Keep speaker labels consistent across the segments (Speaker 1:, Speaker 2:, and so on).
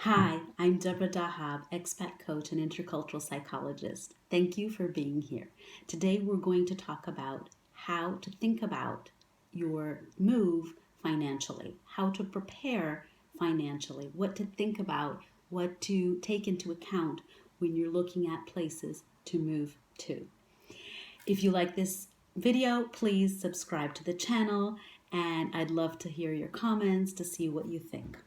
Speaker 1: Hi, I'm Deborah Dahab, expat coach and intercultural psychologist. Thank you for being here. Today we're going to talk about how to think about your move financially, how to prepare financially, what to think about, what to take into account when you're looking at places to move to. If you like this video, please subscribe to the channel, and I'd love to hear your comments to see what you think.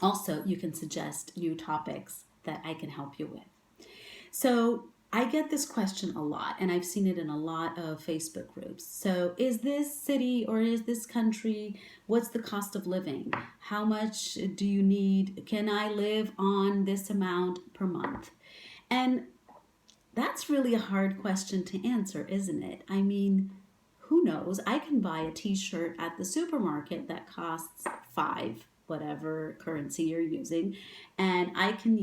Speaker 1: Also, you can suggest new topics that I can help you with. So I get this question a lot, and I've seen it in a lot of Facebook groups. So is this city or is this country, what's the cost of living? How much do you need? Can I live on this amount per month? And that's really a hard question to answer, isn't it? I mean, who knows? I can buy a t-shirt at the supermarket that costs whatever currency you're using, and I can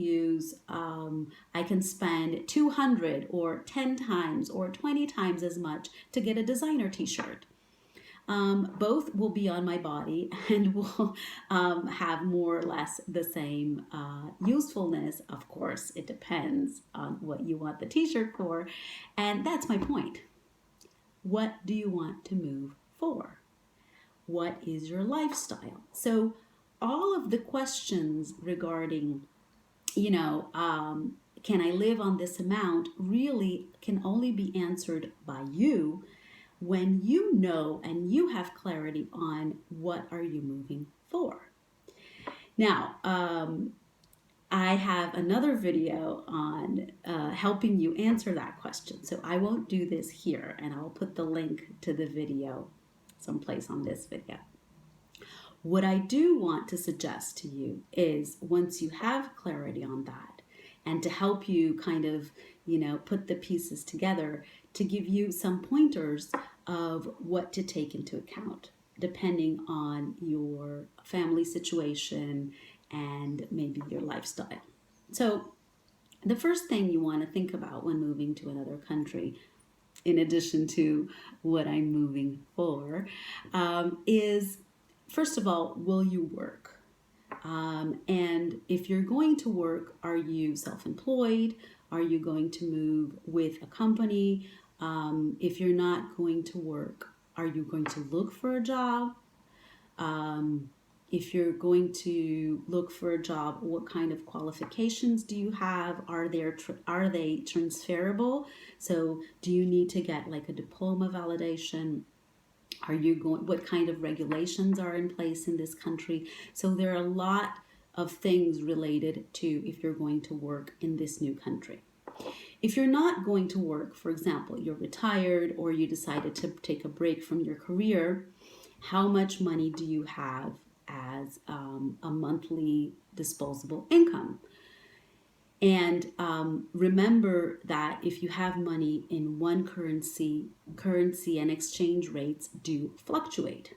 Speaker 1: spend 200 or 10 times or 20 times as much to get a designer t-shirt. Both will be on my body and will have more or less the same usefulness. Of course, it depends on what you want the t-shirt for, and that's my point. What do you want to move for? What is your lifestyle? So all of the questions regarding, can I live on this amount really can only be answered by you when you know and you have clarity on what are you moving for. Now, I have another video on helping you answer that question. So I won't do this here, and I'll put the link to the video someplace on this video. What I do want to suggest to you is once you have clarity on that, and to help you kind of, put the pieces together, to give you some pointers of what to take into account, depending on your family situation and maybe your lifestyle. So the first thing you want to think about when moving to another country, in addition to what I'm moving for, is first of all, will you work? And if you're going to work, are you self-employed? Are you going to move with a company? If you're not going to work, are you going to look for a job? If you're going to look for a job, what kind of qualifications do you have? Are they transferable? So do you need to get like a diploma validation? What kind of regulations are in place in this country? So there are a lot of things related to if you're going to work in this new country. If you're not going to work, for example, you're retired or you decided to take a break from your career, how much money do you have as a monthly disposable income? And remember that if you have money in one currency and exchange rates do fluctuate.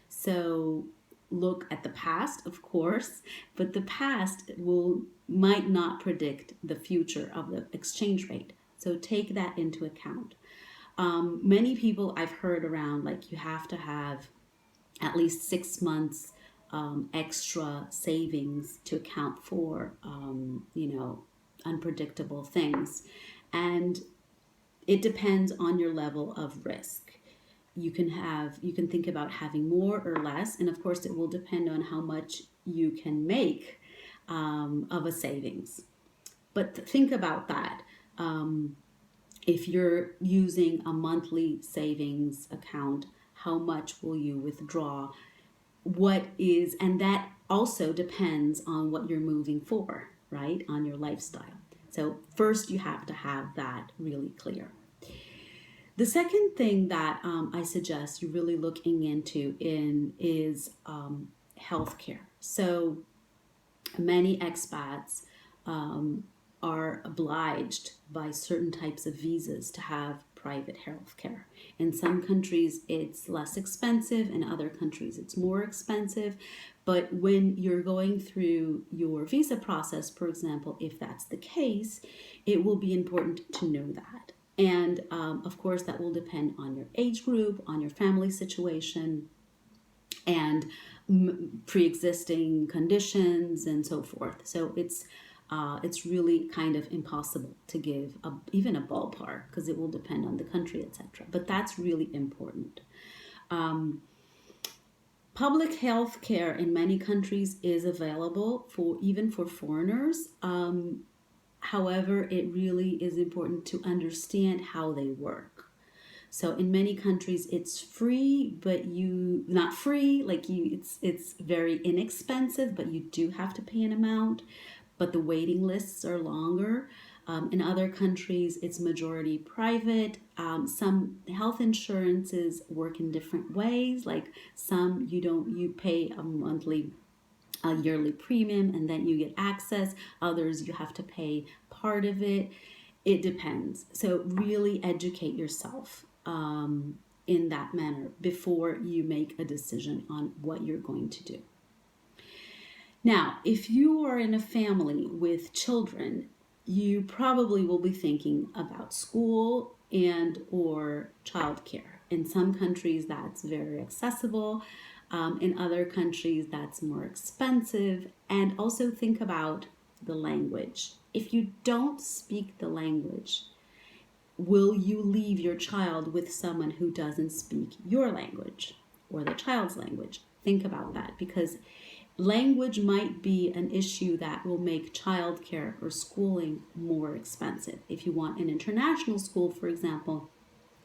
Speaker 1: So look at the past, of course, but the past might not predict the future of the exchange rate. So take that into account. Many people I've heard around, like you have to have at least 6 months extra savings to account for, unpredictable things. And it depends on your level of risk. You can think about having more or less, and of course it will depend on how much you can make of a savings. But think about that. If you're using a monthly savings account, how much will you withdraw? And that also depends on what you're moving for, right? On your lifestyle. So first you have to have that really clear. The second thing that I suggest you really looking into is healthcare. So many expats are obliged by certain types of visas to have private health care. In some countries it's less expensive, in other countries it's more expensive. But when you're going through your visa process, for example, if that's the case, it will be important to know that. And of course that will depend on your age group, on your family situation, and pre-existing conditions and so forth. So it's really kind of impossible to give even a ballpark because it will depend on the country, etc. But that's really important. Public health care in many countries is available for even for foreigners. However, it really is important to understand how they work. So in many countries it's free, but you not free, like it's very inexpensive, but you do have to pay an amount, but the waiting lists are longer. In other countries, it's majority private. Some health insurances work in different ways. Like some you pay a yearly premium and then you get access. Others you have to pay part of it. It depends. So really educate yourself in that manner before you make a decision on what you're going to do. Now, if you are in a family with children, you probably will be thinking about school and or childcare. In some countries, that's very accessible. In other countries, that's more expensive. And also think about the language. If you don't speak the language, will you leave your child with someone who doesn't speak your language or the child's language? Think about that, because language might be an issue that will make childcare or schooling more expensive. If you want an international school, for example,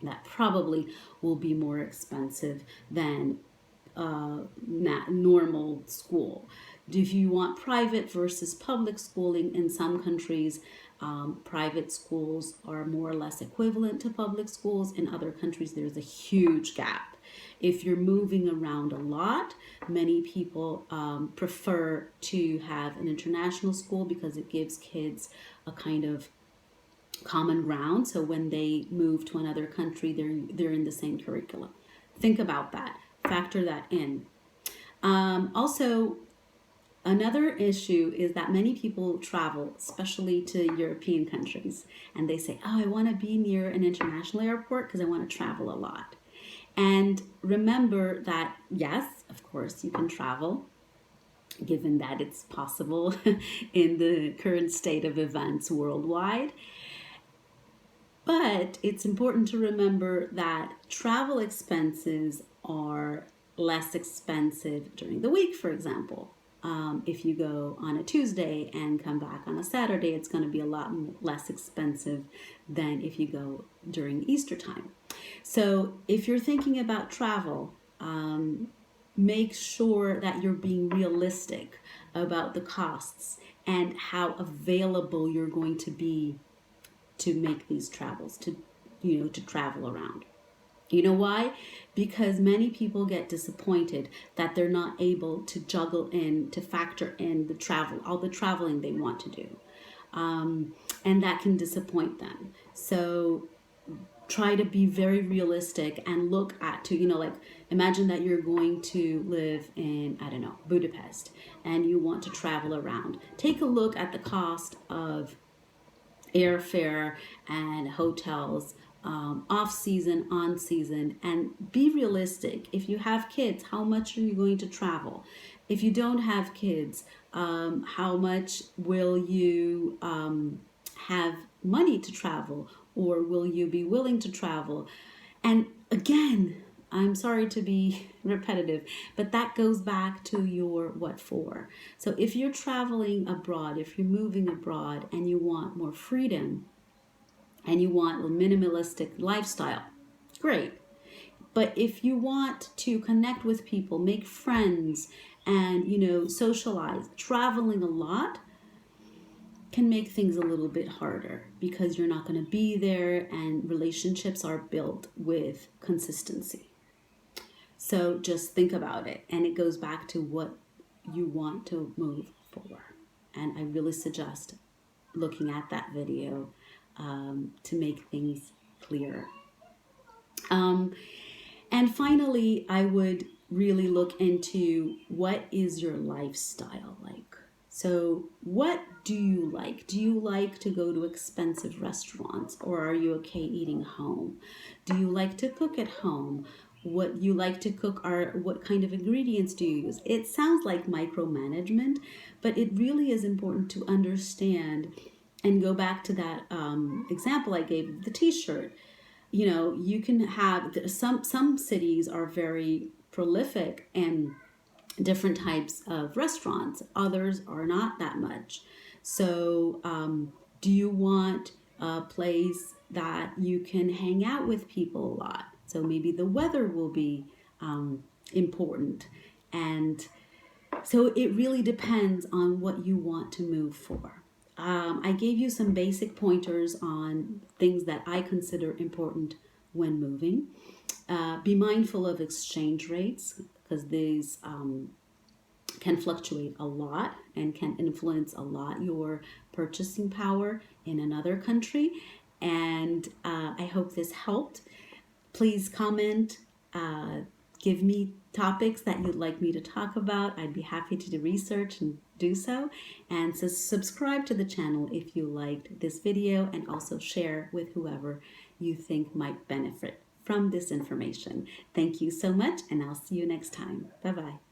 Speaker 1: that probably will be more expensive than normal school. If you want private versus public schooling, in some countries, private schools are more or less equivalent to public schools. In other countries, there's a huge gap. If you're moving around a lot, many people prefer to have an international school because it gives kids a kind of common ground. So when they move to another country, they're in the same curriculum. Think about that. Factor that in. Also, another issue is that many people travel, especially to European countries, and they say, oh, I want to be near an international airport because I want to travel a lot. And remember that, yes, of course, you can travel, given that it's possible in the current state of events worldwide. But it's important to remember that travel expenses are less expensive during the week, for example. If you go on a Tuesday and come back on a Saturday, it's going to be a lot less expensive than if you go during Easter time. So if you're thinking about travel, make sure that you're being realistic about the costs and how available you're going to be to make these travels, to travel around. You know why? Because many people get disappointed that they're not able to to factor in the travel, all the traveling they want to do. And that can disappoint them. So try to be very realistic and look at imagine that you're going to live in, I don't know, Budapest, and you want to travel around. Take a look at the cost of airfare and hotels, off season, on season, and be realistic. If you have kids, how much are you going to travel? If you don't have kids, how much will you have money to travel, or will you be willing to travel? And again, I'm sorry to be repetitive, but that goes back to your what for. So if you're traveling abroad, if you're moving abroad and you want more freedom and you want a minimalistic lifestyle, great. But if you want to connect with people, make friends, and socialize, traveling a lot can make things a little bit harder because you're not going to be there, and relationships are built with consistency. So just think about it, and it goes back to what you want to move for. And I really suggest looking at that video to make things clearer. And finally, I would really look into what is your lifestyle like. So what do you like? Do you like to go to expensive restaurants, or are you okay eating home? Do you like to cook at home? what you like to cook, or what kind of ingredients do you use. It sounds like micromanagement, but it really is important to understand and go back to that example I gave of the t-shirt. You know, you can have some cities are very prolific and different types of restaurants. Others are not that much. So, do you want a place that you can hang out with people a lot? So maybe the weather will be important. And so it really depends on what you want to move for. I gave you some basic pointers on things that I consider important when moving. Be mindful of exchange rates, because these can fluctuate a lot and can influence a lot your purchasing power in another country. And I hope this helped. Please comment, give me topics that you'd like me to talk about. I'd be happy to do research and do so. And so subscribe to the channel if you liked this video, and also share with whoever you think might benefit from this information. Thank you so much, and I'll see you next time. Bye-bye.